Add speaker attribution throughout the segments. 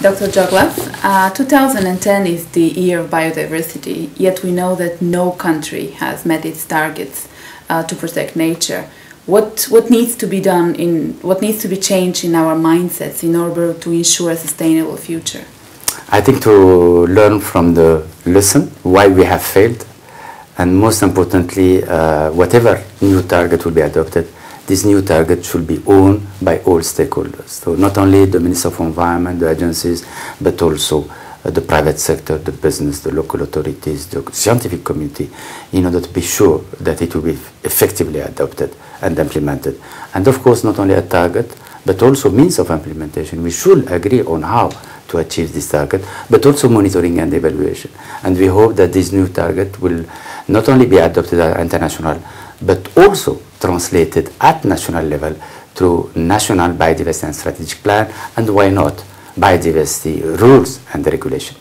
Speaker 1: Dr. Joglav, 2010 is the year of biodiversity, yet we know that no country has met its targets to protect nature. What needs to be done what needs to be changed in our mindsets in order to ensure a sustainable future?
Speaker 2: I think to learn from the lesson why we have failed, and most importantly, whatever new target will be adopted, this new target should be owned by all stakeholders. So not only the Minister of Environment, the agencies, but also the private sector, the business, the local authorities, the scientific community, in order to be sure that it will be effectively adopted and implemented. And of course, not only a target, but also means of implementation. We should agree on how to achieve this target, but also monitoring and evaluation. And we hope that this new target will not only be adopted at international, but also translated at national level through national biodiversity and strategic plan, and why not biodiversity rules and regulation.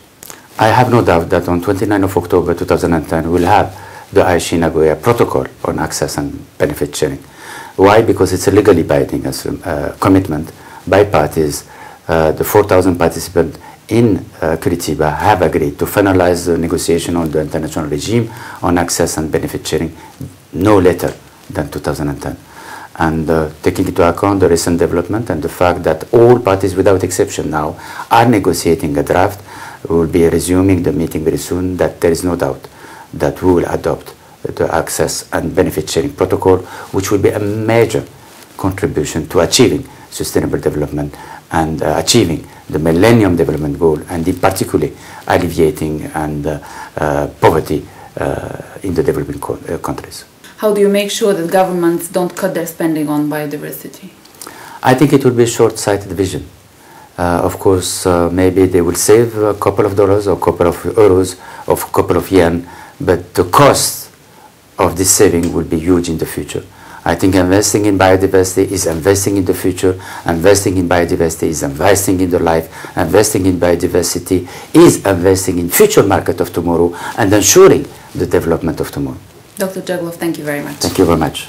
Speaker 2: I have no doubt that on 29th of October 2010 we'll have the Aichi Nagoya Protocol on access and benefit sharing. Why? Because it's a legally binding commitment by parties. The 4,000 participants in Curitiba have agreed to finalize the negotiation on the international regime on access and benefit sharing no later than 2010. And taking into account the recent development and the fact that all parties without exception now are negotiating a draft, we will be resuming the meeting very soon, that there is no doubt that we will adopt the access and benefit sharing protocol, which will be a major contribution to achieving sustainable development and achieving the Millennium Development Goal, and in particular alleviating poverty in the developing countries.
Speaker 1: How do you make sure that governments don't cut their spending on biodiversity?
Speaker 2: I think it will be a short-sighted vision. Of course, maybe they will save a couple of dollars or a couple of euros or a couple of yen, but the cost of this saving will be huge in the future. I think investing in biodiversity is investing in the future. Investing in biodiversity is investing in the life. Investing in biodiversity is investing in future market of tomorrow and ensuring the development of tomorrow.
Speaker 1: Dr. Joglav, thank you very much.
Speaker 2: Thank you very much.